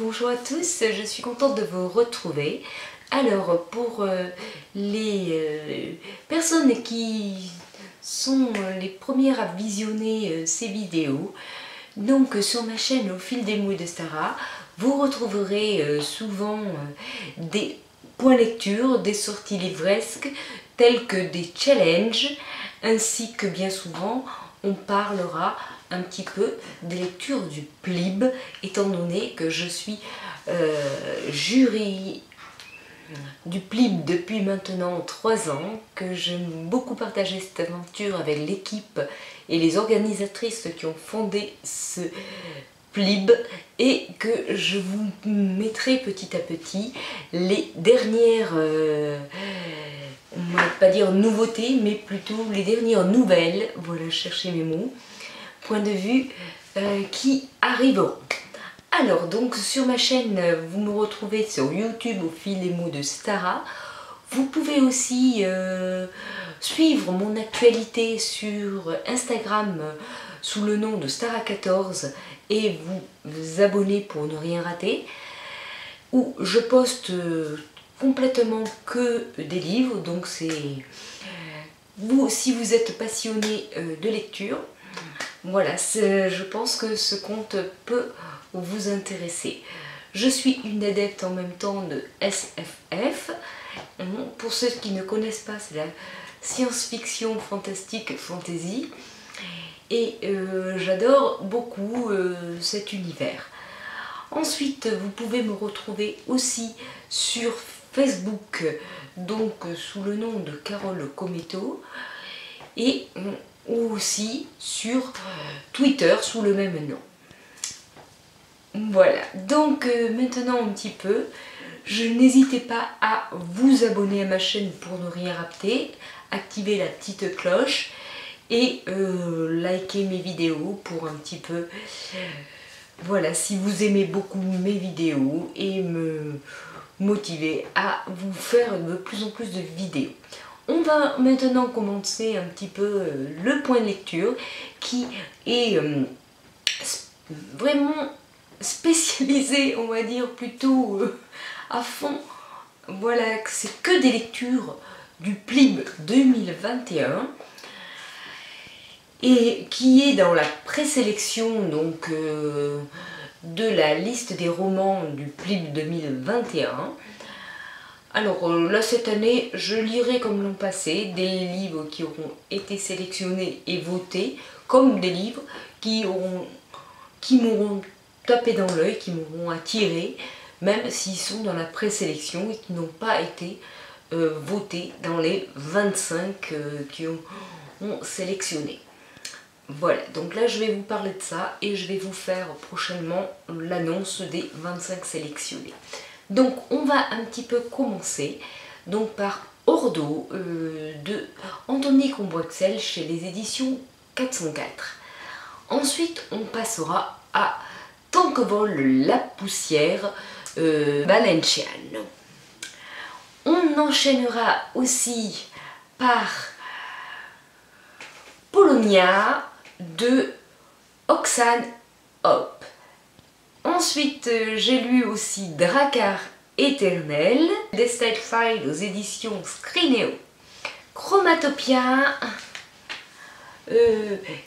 Bonjour à tous, je suis contente de vous retrouver. Alors pour les personnes qui sont les premières à visionner ces vidéos, donc sur ma chaîne Au fil des mots de Stara, vous retrouverez souvent des points lecture, des sorties livresques tels que des challenges, ainsi que bien souvent on parlera un petit peu des lectures du PLIB, étant donné que je suis jury du PLIB depuis maintenant 3 ans, que j'aime beaucoup partager cette aventure avec l'équipe et les organisatrices qui ont fondé ce PLIB, et que je vous mettrai petit à petit les dernières, on ne va pas dire nouveautés, mais plutôt les dernières nouvelles, voilà, chercher mes mots, point de vue qui arriveront. Alors donc sur ma chaîne, vous me retrouvez sur YouTube Au fil des mots de Stara. Vous pouvez aussi suivre mon actualité sur Instagram sous le nom de Stara14 et vous abonner pour ne rien rater, où je poste complètement que des livres. Donc c'est vous, si vous êtes passionné de lecture, voilà, je pense que ce compte peut vous intéresser. Je suis une adepte en même temps de SFF. Pour ceux qui ne connaissent pas, c'est la science-fiction fantastique fantasy. Et j'adore beaucoup cet univers. Ensuite, vous pouvez me retrouver aussi sur Facebook, donc sous le nom de Carole Cometto, et aussi sur Twitter sous le même nom. Voilà, donc maintenant un petit peu, n'hésitez pas à vous abonner à ma chaîne pour ne rien rater, activer la petite cloche et liker mes vidéos pour un petit peu, voilà, si vous aimez beaucoup mes vidéos, et me motiver à vous faire de plus en plus de vidéos. On va maintenant commencer un petit peu le point de lecture qui est vraiment spécialisé, on va dire plutôt à fond. Voilà, c'est que des lectures du PLIB 2021 et qui est dans la présélection donc de la liste des romans du PLIB 2021. Alors là, cette année, je lirai comme l'an passé des livres qui auront été sélectionnés et votés, comme des livres qui m'auront tapé dans l'œil, qui m'auront attiré, même s'ils sont dans la présélection et qui n'ont pas été votés dans les 25 qui ont sélectionné. Voilà, donc là je vais vous parler de ça et je vais vous faire prochainement l'annonce des 25 sélectionnés. Donc on va un petit peu commencer donc par Ordo de Anthony Combrexel chez les éditions 404. Ensuite on passera à Tant que vole la poussière, Valenciano. On enchaînera aussi par Polonia de Oxane Hope. Ensuite, j'ai lu aussi Drakkar éternel, Destined File aux éditions Scrinéo. Chromatopia,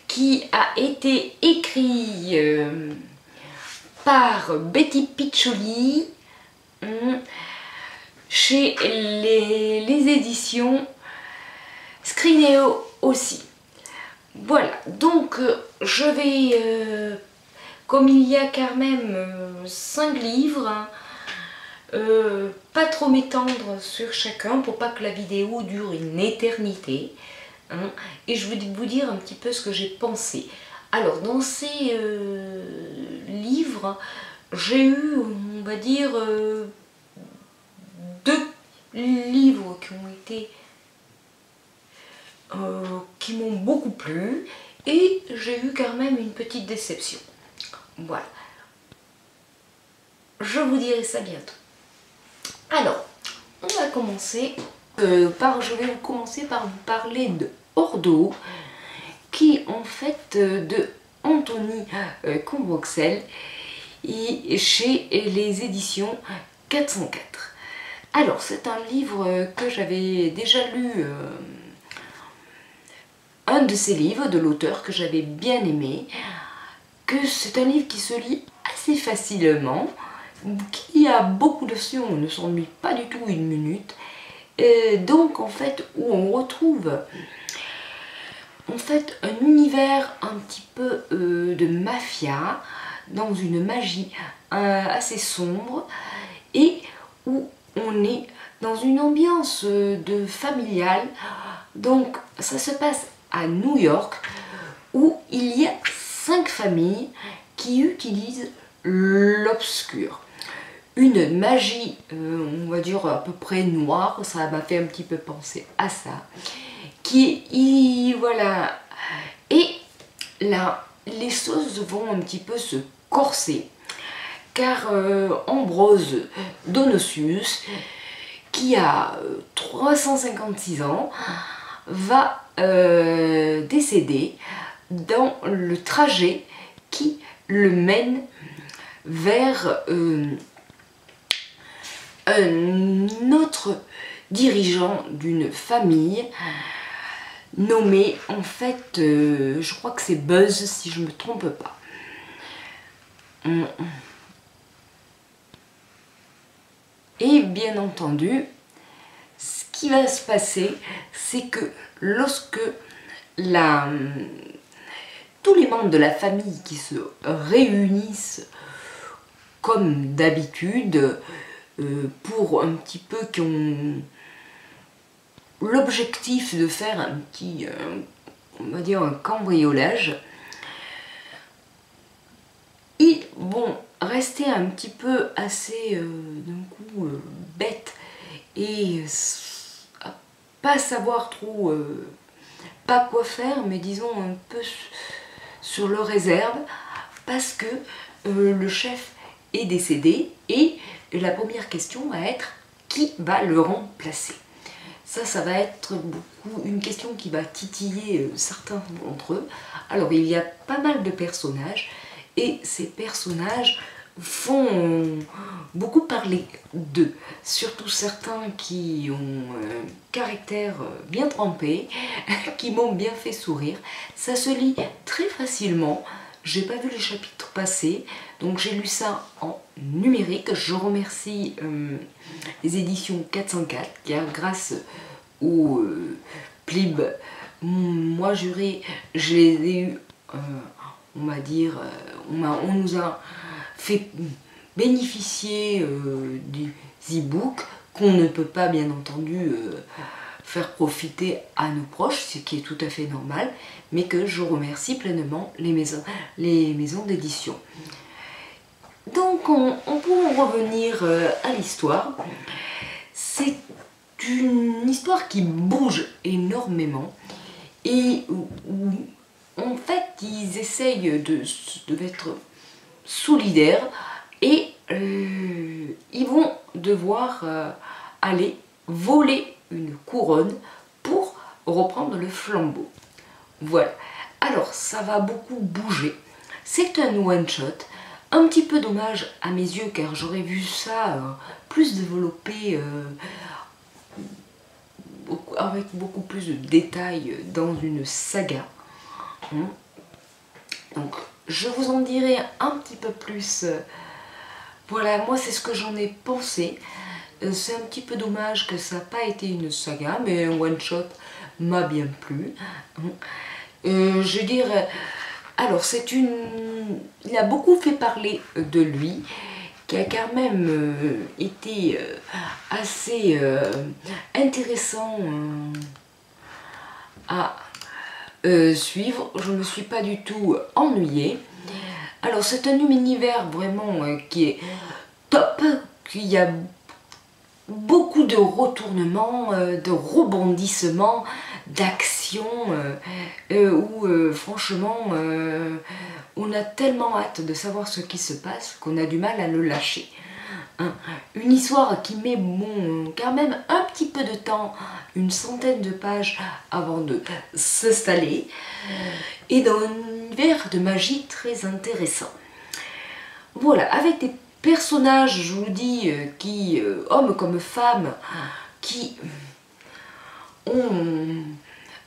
qui a été écrit par Betty Piccioli chez les éditions Scrinéo aussi. Voilà, donc je vais, comme il y a quand même 5 livres, pas trop m'étendre sur chacun pour pas que la vidéo dure une éternité, et je vais vous dire un petit peu ce que j'ai pensé. Alors dans ces livres, j'ai eu, on va dire, 2 livres qui ont été qui m'ont beaucoup plu, et j'ai eu quand même une petite déception. Voilà, je vous dirai ça bientôt. Alors on va commencer je vais commencer par vous parler de Ordo, qui en fait de Anthony Combrexel, et chez les éditions 404. Alors c'est un livre que j'avais déjà lu, un de ces livres de l'auteur que j'avais bien aimé, que c'est un livre qui se lit assez facilement, qui a beaucoup d'actions, on ne s'ennuie pas du tout une minute, donc en fait où on retrouve en fait un univers un petit peu de mafia, dans une magie assez sombre, et où on est dans une ambiance de familiale. Donc ça se passe à New York, où il y a 5 familles qui utilisent l'obscur. Une magie, on va dire à peu près noire, ça m'a fait un petit peu penser à ça. Voilà. Et là, les choses vont un petit peu se corser, car Ambrose Donosius, qui a 356 ans, va décéder dans le trajet qui le mène vers un autre dirigeant d'une famille nommé, en fait, je crois que c'est Buzz, si je ne me trompe pas. Et bien entendu, ce qui va se passer, c'est que lorsque tous les membres de la famille qui se réunissent comme d'habitude, pour un petit peu, qui ont l'objectif de faire un petit, on va dire un cambriolage, ils vont rester un petit peu assez, d'un coup, bêtes et pas savoir trop, pas quoi faire, mais disons un peu sur leur réserve, parce que le chef est décédé et la première question va être qui va le remplacer. Ça va être beaucoup une question qui va titiller certains d'entre eux. Alors il y a pas mal de personnages et ces personnages font beaucoup parler d'eux, surtout certains qui ont un caractère bien trempé, qui m'ont bien fait sourire. Ça se lit très facilement. J'ai pas vu les chapitres passer, donc j'ai lu ça en numérique. Je remercie les éditions 404, car grâce au Plib, moi juré, je les ai eu, on va dire, on nous a fait bénéficier des e-books qu'on ne peut pas bien entendu faire profiter à nos proches, ce qui est tout à fait normal, mais que je remercie pleinement les maisons d'édition. Donc on peut revenir à l'histoire. C'est une histoire qui bouge énormément et où en fait ils essayent d'être solidaires et ils vont devoir aller voler une couronne pour reprendre le flambeau. Voilà, alors ça va beaucoup bouger. C'est un one-shot, un petit peu dommage à mes yeux, car j'aurais vu ça plus développé, avec beaucoup plus de détails dans une saga. Donc je vous en dirai un petit peu plus. Voilà, moi c'est ce que j'en ai pensé. C'est un petit peu dommage que ça n'a pas été une saga, mais un one-shot m'a bien plu. Je dirais, alors c'est une... Il a beaucoup fait parler de lui, qui a quand même été assez intéressant à suivre. Je ne me suis pas du tout ennuyée. Alors c'est un univers vraiment qui est top, qu'il y a beaucoup de retournements, de rebondissements, d'actions, où franchement on a tellement hâte de savoir ce qui se passe qu'on a du mal à le lâcher. Une histoire qui met quand même un petit peu de temps, une centaine de pages avant de s'installer, et dans un univers de magie très intéressant. Voilà, avec des personnages, je vous dis, qui, hommes comme femmes, qui ont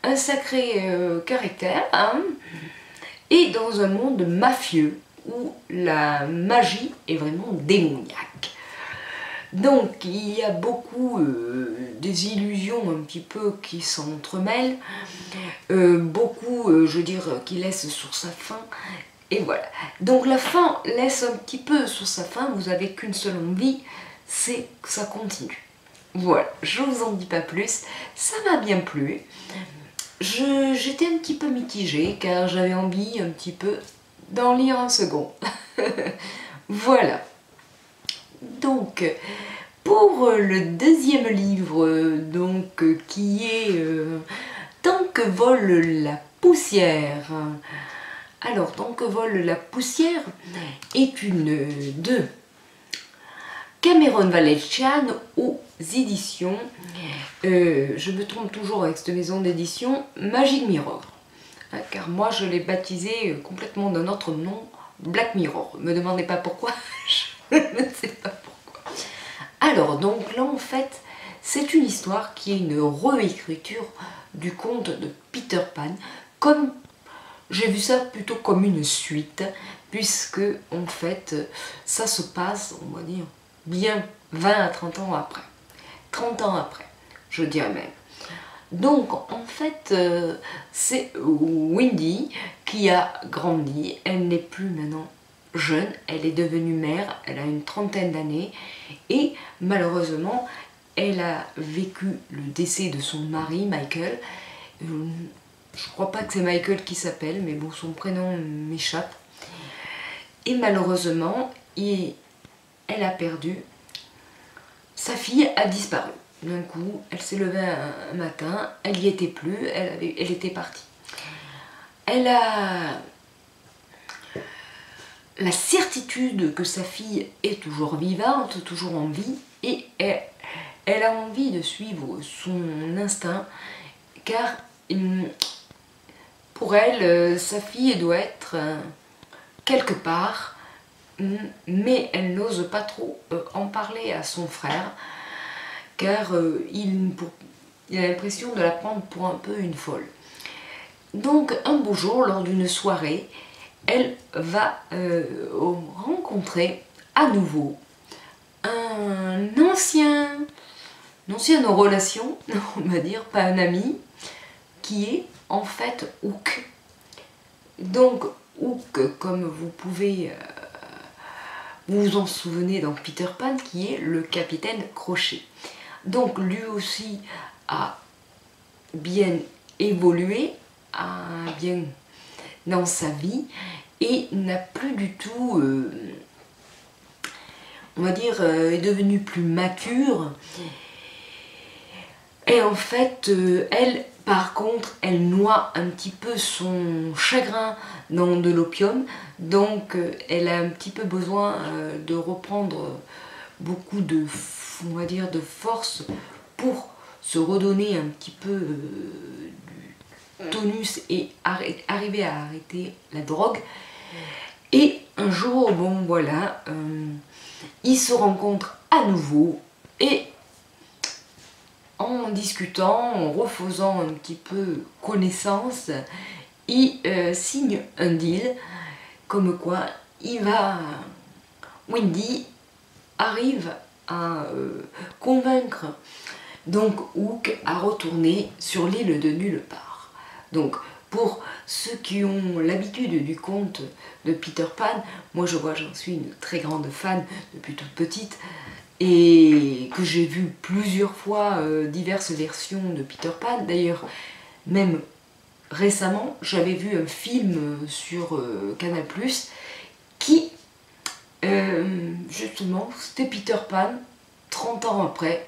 un sacré caractère, hein, et dans un monde mafieux où la magie est vraiment démoniaque. Donc il y a beaucoup des illusions un petit peu qui s'entremêlent, beaucoup, je veux dire, qui laissent sur sa fin. Et voilà. Donc la fin laisse un petit peu sur sa fin, vous n'avez qu'une seule envie, c'est que ça continue. Voilà, je vous en dis pas plus, ça m'a bien plu. J'étais un petit peu mitigée car j'avais envie un petit peu d'en lire un second. Voilà. Donc, pour le deuxième livre, donc, qui est Tant que vole la poussière. Alors, Tant que vole la poussière est une de Cameron Vallettian aux éditions, je me trompe toujours avec cette maison d'édition, Magic Mirror. Car moi je l'ai baptisé complètement d'un autre nom, Black Mirror. Ne me demandez pas pourquoi, je ne sais pas pourquoi. Alors, donc là en fait, c'est une histoire qui est une réécriture du conte de Peter Pan, comme j'ai vu ça plutôt comme une suite, puisque en fait ça se passe, on va dire, bien 20 à 30 ans après. 30 ans après, je dirais même. Donc en fait, c'est Wendy qui a grandi, elle n'est plus maintenant jeune, elle est devenue mère, elle a une trentaine d'années et malheureusement, elle a vécu le décès de son mari, Michael. Je crois pas que c'est Michael qui s'appelle, mais bon, son prénom m'échappe. Et malheureusement, elle a perdu. Sa fille a disparu. D'un coup, elle s'est levée un matin, elle n'y était plus, elle était partie. Elle a la certitude que sa fille est toujours vivante, toujours en vie, et elle a envie de suivre son instinct, car pour elle, sa fille doit être quelque part, mais elle n'ose pas trop en parler à son frère, car il a l'impression de la prendre pour un peu une folle. Donc un beau jour, lors d'une soirée, elle va rencontrer à nouveau une ancienne relation, on va dire, pas un ami, qui est en fait Hook. Donc Hook, comme vous pouvez vous en souvenez dans Peter Pan, qui est le capitaine Crochet. Donc lui aussi a bien évolué, a bien dans sa vie et n'a plus du tout, on va dire, est devenu plus mature. Et en fait, elle, par contre, elle noie un petit peu son chagrin dans de l'opium. Donc, elle a un petit peu besoin de reprendre beaucoup de, on va dire, de force pour se redonner un petit peu du tonus et arriver à arrêter la drogue. Et un jour, bon voilà, ils se rencontrent à nouveau et en discutant, en refaisant un petit peu connaissance, il signe un deal comme quoi Wendy arrive à convaincre donc Hook à retourner sur l'île de nulle part. Donc pour ceux qui ont l'habitude du conte de Peter Pan, moi j'en suis une très grande fan depuis toute petite, et que j'ai vu plusieurs fois diverses versions de Peter Pan. D'ailleurs, même récemment, j'avais vu un film sur Canal+, qui, justement, c'était Peter Pan, 30 ans après,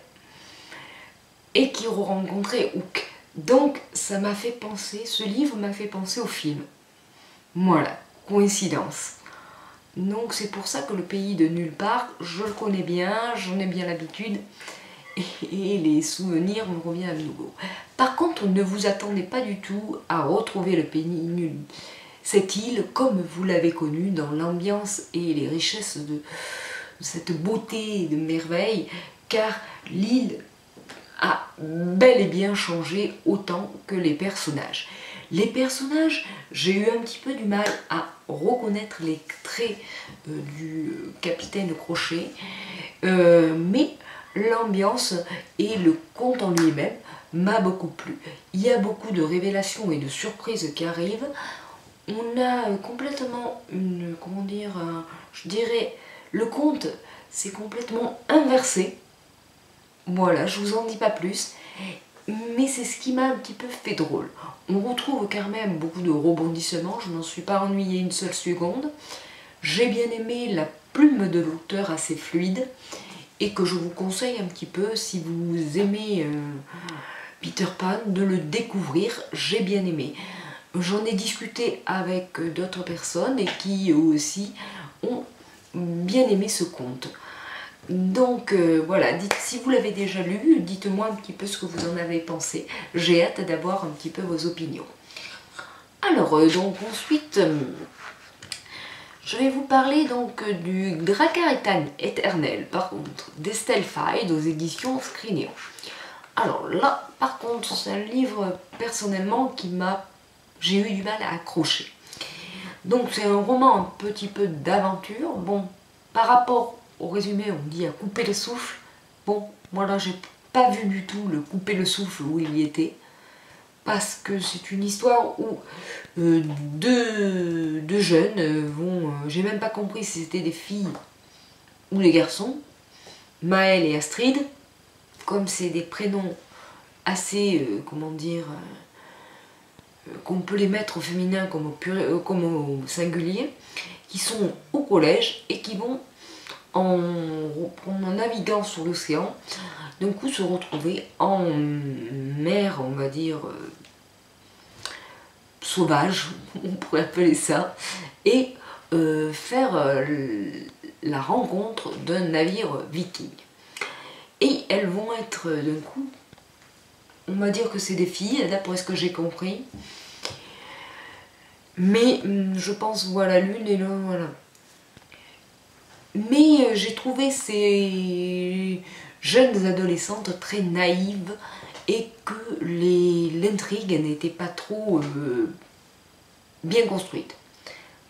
et qui rencontrait Hook. Donc, ça m'a fait penser, ce livre m'a fait penser au film. Voilà, coïncidence. Donc c'est pour ça que le pays de nulle part, je le connais bien, j'en ai bien l'habitude et les souvenirs me reviennent à nouveau. Par contre, ne vous attendez pas du tout à retrouver le pays cette île comme vous l'avez connue, dans l'ambiance et les richesses de cette beauté de merveille, car l'île a bel et bien changé autant que les personnages. Les personnages, j'ai eu un petit peu du mal à reconnaître les traits du capitaine Crochet, mais l'ambiance et le conte en lui-même m'a beaucoup plu. Il y a beaucoup de révélations et de surprises qui arrivent. On a complètement une, comment dire, je dirais, le conte c'est complètement inversé. Voilà, je vous en dis pas plus, mais c'est ce qui m'a un petit peu fait drôle. On retrouve quand même beaucoup de rebondissements, je n'en suis pas ennuyée une seule seconde. J'ai bien aimé la plume de l'auteur assez fluide, et que je vous conseille un petit peu, si vous aimez Peter Pan, de le découvrir. J'ai bien aimé. J'en ai discuté avec d'autres personnes et qui aussi ont bien aimé ce conte. Donc voilà, dites, si vous l'avez déjà lu, dites-moi un petit peu ce que vous en avez pensé. J'ai hâte d'avoir un petit peu vos opinions. Alors, donc ensuite, je vais vous parler donc du Drakkar éternel, par contre, d'Estelle Faye aux éditions Scrinéo. Alors là, par contre, c'est un livre personnellement qui j'ai eu du mal à accrocher. Donc c'est un roman un petit peu d'aventure. Bon, par rapport au résumé, on dit à couper le souffle. Bon, moi là, j'ai pas vu du tout le couper le souffle où il y était. Parce que c'est une histoire où deux jeunes vont... j'ai même pas compris si c'était des filles ou des garçons. Maël et Astrid. Comme c'est des prénoms assez, comment dire... qu'on peut les mettre au féminin comme au singulier, qui sont au collège et qui vont, en naviguant sur l'océan, d'un coup se retrouver en mer, on va dire, sauvage, on pourrait appeler ça, et faire la rencontre d'un navire viking. Et elles vont être d'un coup, on va dire que c'est des filles, d'après ce que j'ai compris. Mais je pense, voilà, l'une et l'un, voilà. Mais j'ai trouvé ces jeunes adolescentes très naïves et que l'intrigue n'était pas trop bien construite.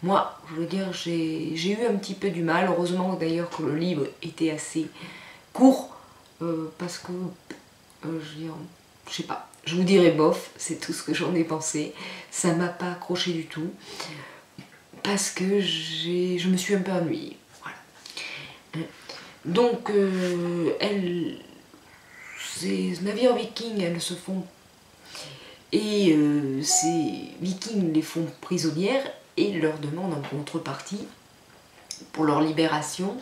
Moi, je veux dire, j'ai eu un petit peu du mal. Heureusement d'ailleurs que le livre était assez court parce que, je veux dire, je sais pas, je vous dirais bof, c'est tout ce que j'en ai pensé. Ça m'a pas accroché du tout parce que je me suis un peu ennuyée. Voilà. Donc, ces navires vikings, elles se font... Et ces vikings les font prisonnières et leur demandent en contrepartie, pour leur libération,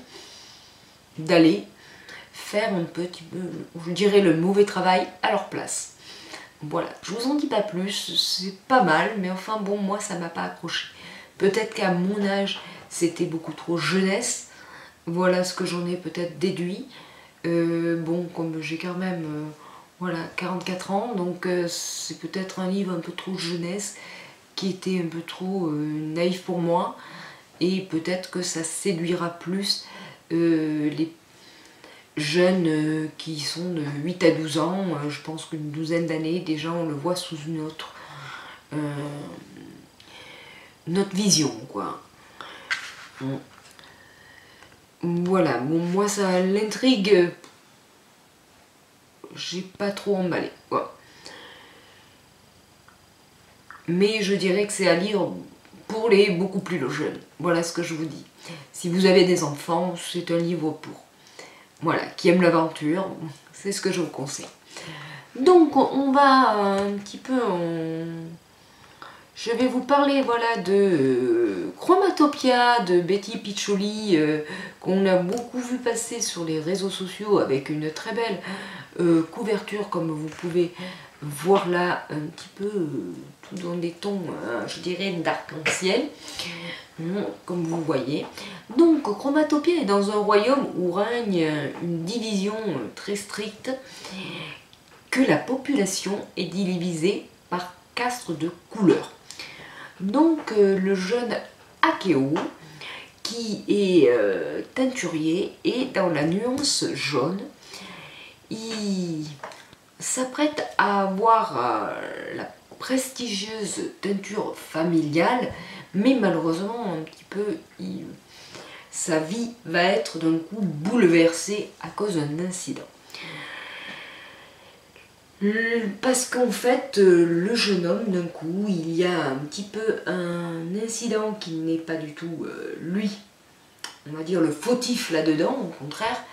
d'aller faire un petit peu, je dirais, le mauvais travail à leur place. Voilà, je vous en dis pas plus, c'est pas mal, mais enfin bon, moi ça m'a pas accroché. Peut-être qu'à mon âge, c'était beaucoup trop jeunesse, voilà ce que j'en ai peut-être déduit. Bon, comme j'ai quand même voilà, 44 ans, donc c'est peut-être un livre un peu trop jeunesse, qui était un peu trop naïf pour moi, et peut-être que ça séduira plus les jeunes qui sont de 8 à 12 ans, je pense qu'une douzaine d'années, déjà on le voit sous une autre notre vision, quoi. Voilà, bon, moi ça, l'intrigue, j'ai pas trop emballé, quoi. Mais je dirais que c'est à lire pour les beaucoup plus jeunes, voilà ce que je vous dis. Si vous avez des enfants, c'est un livre pour... Voilà, qui aime l'aventure, c'est ce que je vous conseille. Donc on va un petit peu je vais vous parler, voilà, de Chromatopia de Betty Piccioli, qu'on a beaucoup vu passer sur les réseaux sociaux avec une très belle couverture, comme vous pouvez voir là, un petit peu tout dans des tons, je dirais, d'arc-en-ciel, comme vous voyez. Donc Chromatopia est dans un royaume où règne une division très stricte, que la population est divisée par castes de couleurs. Donc le jeune Akeo, qui est teinturier, et dans la nuance jaune, il s'apprête à avoir la prestigieuse teinture familiale, mais malheureusement un petit peu, sa vie va être d'un coup bouleversée à cause d'un incident. Parce qu'en fait, le jeune homme, d'un coup, il y a un petit peu un incident qui n'est pas du tout lui, on va dire le fautif là-dedans, au contraire.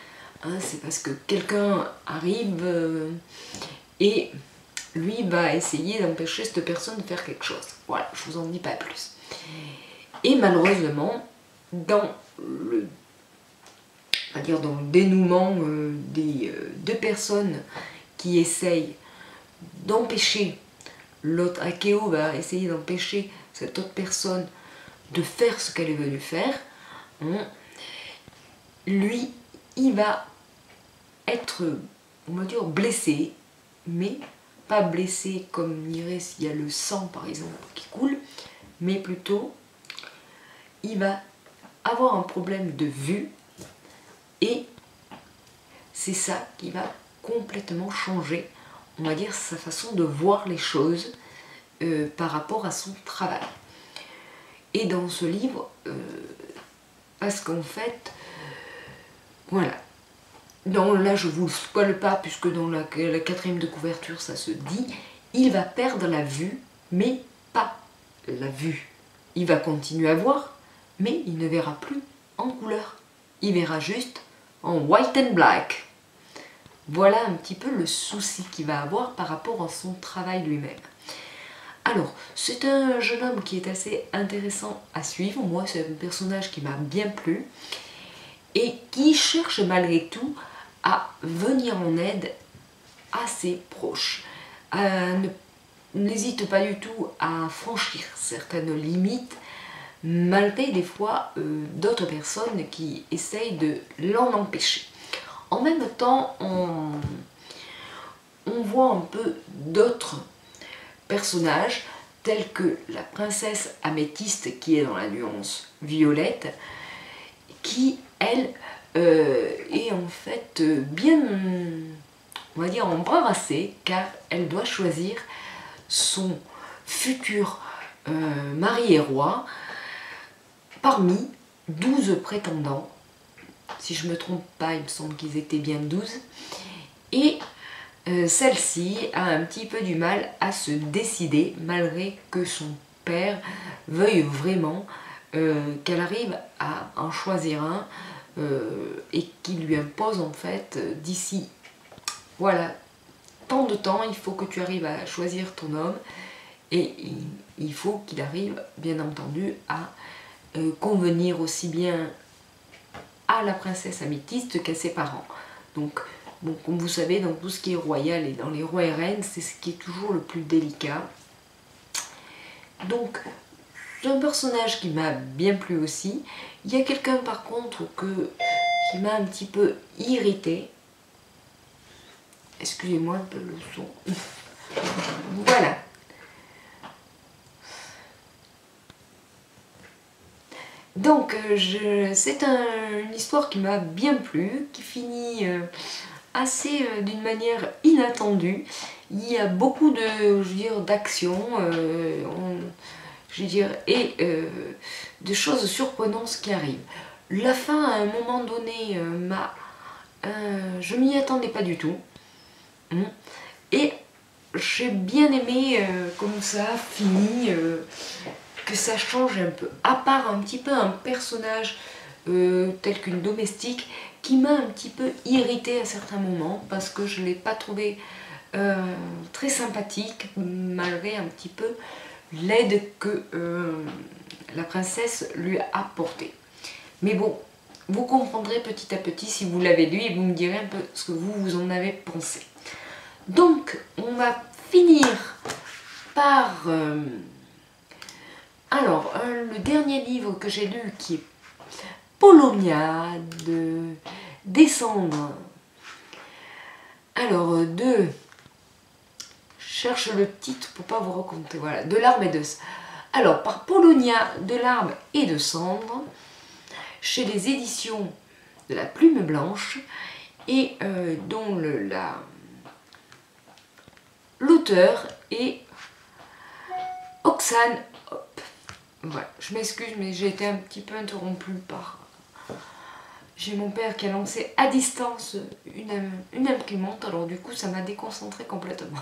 Hein, c'est parce que quelqu'un arrive et lui va essayer d'empêcher cette personne de faire quelque chose. Voilà, je vous en dis pas plus. Et malheureusement, dans le, on va dire dans le dénouement des deux personnes qui essayent d'empêcher l'autre, Akeo va essayer d'empêcher cette autre personne de faire ce qu'elle est venue faire, hein, lui, il va être, on va dire, blessé, mais pas blessé comme on dirait s'il y a le sang par exemple qui coule, mais plutôt il va avoir un problème de vue, et c'est ça qui va complètement changer, on va dire, sa façon de voir les choses par rapport à son travail. Et dans ce livre, parce qu'en fait, voilà, là je vous le spoile pas puisque dans la quatrième de couverture ça se dit, il va perdre la vue, mais pas la vue. Il va continuer à voir, mais il ne verra plus en couleur. Il verra juste en white and black. Voilà un petit peu le souci qu'il va avoir par rapport à son travail lui-même. Alors, c'est un jeune homme qui est assez intéressant à suivre. Moi, c'est un personnage qui m'a bien plu et qui cherche malgré tout à venir en aide à ses proches. N'hésite pas du tout à franchir certaines limites, malgré des fois d'autres personnes qui essayent de l'en empêcher. En même temps, on voit un peu d'autres personnages, tels que la princesse améthyste qui est dans la nuance violette, qui, elle, est en fait bien, on va dire, embarrassée, car elle doit choisir son futur mari et roi parmi 12 prétendants. Si je ne me trompe pas, il me semble qu'ils étaient bien 12. Et celle-ci a un petit peu du mal à se décider, malgré que son père veuille vraiment qu'elle arrive à en choisir un et qu'il lui impose en fait d'ici, voilà, tant de temps, il faut que tu arrives à choisir ton homme, et il faut qu'il arrive bien entendu à convenir aussi bien à la princesse améthyste qu'à ses parents. Donc, bon, comme vous savez, dans tout ce qui est royal et dans les rois et reines, c'est ce qui est toujours le plus délicat. Donc, c'est un personnage qui m'a bien plu aussi. Il y a quelqu'un par contre qui m'a un petit peu irrité. Excusez-moi un peu le son. Voilà. Donc, c'est une histoire qui m'a bien plu, qui finit assez d'une manière inattendue. Il y a beaucoup de, je veux dire, d'action, je veux dire, et de choses surprenantes qui arrivent. La fin, à un moment donné, je m'y attendais pas du tout. Et j'ai bien aimé comme ça finit, que ça change un peu. À part un petit peu un personnage tel qu'une domestique qui m'a un petit peu irritée à certains moments parce que je ne l'ai pas trouvé très sympathique, malgré un petit peu l'aide que la princesse lui a apportée. Mais bon, vous comprendrez petit à petit si vous l'avez lu et vous me direz un peu ce que vous en avez pensé. Donc, on va finir par... alors, le dernier livre que j'ai lu qui est Polomnia de Descendre. Alors, je cherche le titre pour pas vous raconter. Voilà, de l'Armédeuse. Alors, par Polonia de Larmes et de Cendres, chez les éditions de la Plume Blanche, et dont l'auteur est Oksane Hop. Voilà, je m'excuse, mais j'ai été un petit peu interrompue par... J'ai mon père qui a lancé à distance une imprimante, alors du coup ça m'a déconcentré complètement.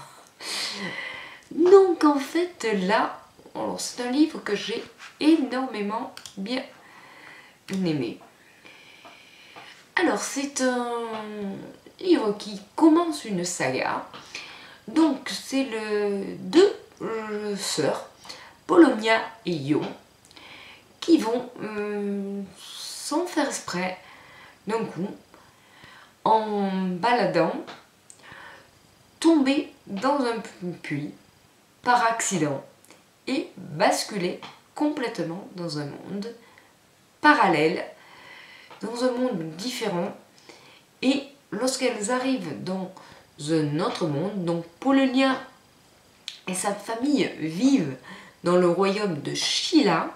Donc en fait là, c'est un livre que j'ai énormément bien aimé. Alors c'est un livre qui commence une saga. Donc c'est deux sœurs, Polonia et Io, qui vont sans faire exprès, d'un coup, en baladant, tomber dans un puits par accident et basculer complètement dans un monde parallèle, dans un monde différent. Et lorsqu'elles arrivent dans un autre monde, donc Polonia et sa famille vivent dans le royaume de Sheila,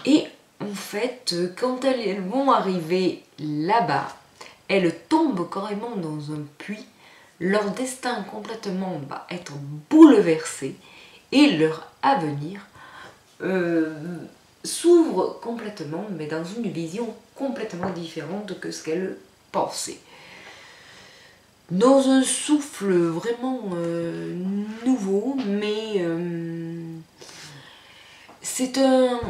et en fait, quand elles vont arriver là-bas, elles tombent carrément dans un puits, leur destin complètement va être bouleversé et leur avenir s'ouvre complètement, mais dans une vision complètement différente que ce qu'elles pensaient. Dans un souffle vraiment nouveau, mais c'est un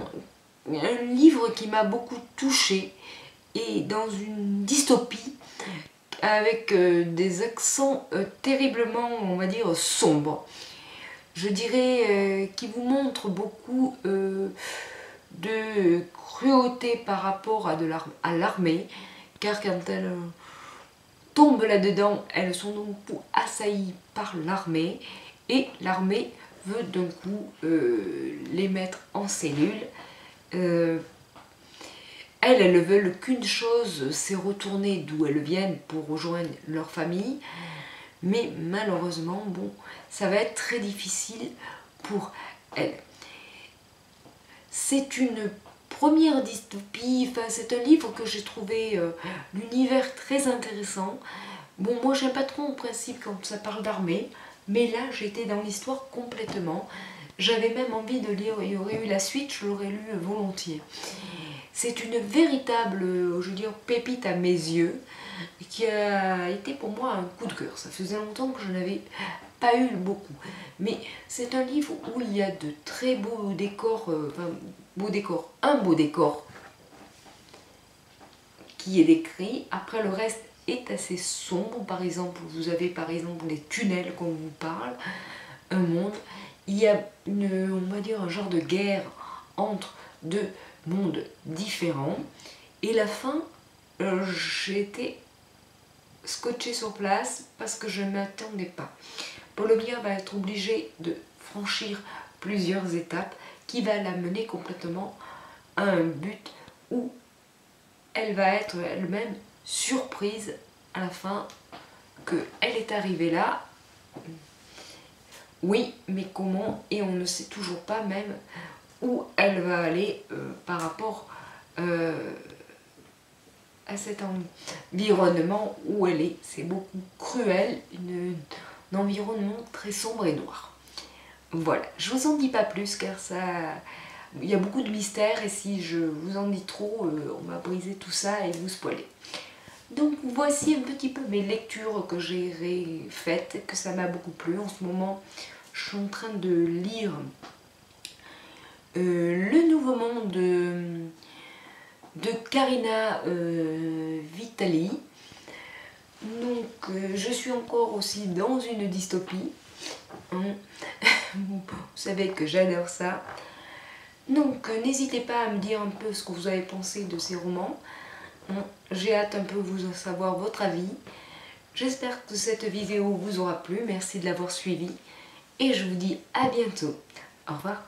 livre qui m'a beaucoup touchée, et dans une dystopie avec des accents terriblement, on va dire, sombres. Je dirais qui vous montre beaucoup de cruauté par rapport à l'armée, car quand elles tombent là-dedans, elles sont donc assaillies par l'armée, et l'armée veut d'un coup les mettre en cellule. Elles ne veulent qu'une chose, c'est retourner d'où elles viennent pour rejoindre leur famille, mais malheureusement, bon, ça va être très difficile pour elles. C'est une première dystopie, enfin, c'est un livre que j'ai trouvé l'univers très intéressant. Bon, moi j'aime pas trop en principe quand ça parle d'armée, mais là j'étais dans l'histoire complètement. J'avais même envie de lire, il y aurait eu la suite, je l'aurais lu volontiers. C'est une véritable, je veux dire, pépite à mes yeux, qui a été pour moi un coup de cœur. Ça faisait longtemps que je n'avais pas eu beaucoup. Mais c'est un livre où il y a de très beaux décors, un beau décor qui est décrit. Après, le reste est assez sombre. Par exemple, vous avez par exemple les tunnels qu'on vous parle, un monde. Il y a on va dire un genre de guerre entre deux mondes différents. Et la fin, j'ai été scotchée sur place parce que je ne m'attendais pas. Polonia va être obligée de franchir plusieurs étapes qui va la mener complètement à un but où elle va être elle-même surprise à la fin qu'elle est arrivée là. Oui, mais comment? Et on ne sait toujours pas même où elle va aller par rapport à cet environnement où elle est. C'est beaucoup cruel, un environnement très sombre et noir. Voilà, je vous en dis pas plus car il y a beaucoup de mystères, et si je vous en dis trop, on va briser tout ça et vous spoiler. Donc voici un petit peu mes lectures que j'ai faites, que ça m'a beaucoup plu. En ce moment, je suis en train de lire Le Nouveau Monde de Karina Vitali. Donc je suis encore aussi dans une dystopie. Vous savez que j'adore ça. Donc n'hésitez pas à me dire un peu ce que vous avez pensé de ces romans. J'ai hâte un peu de vous en savoir votre avis. J'espère que cette vidéo vous aura plu. Merci de l'avoir suivi. Et je vous dis à bientôt. Au revoir.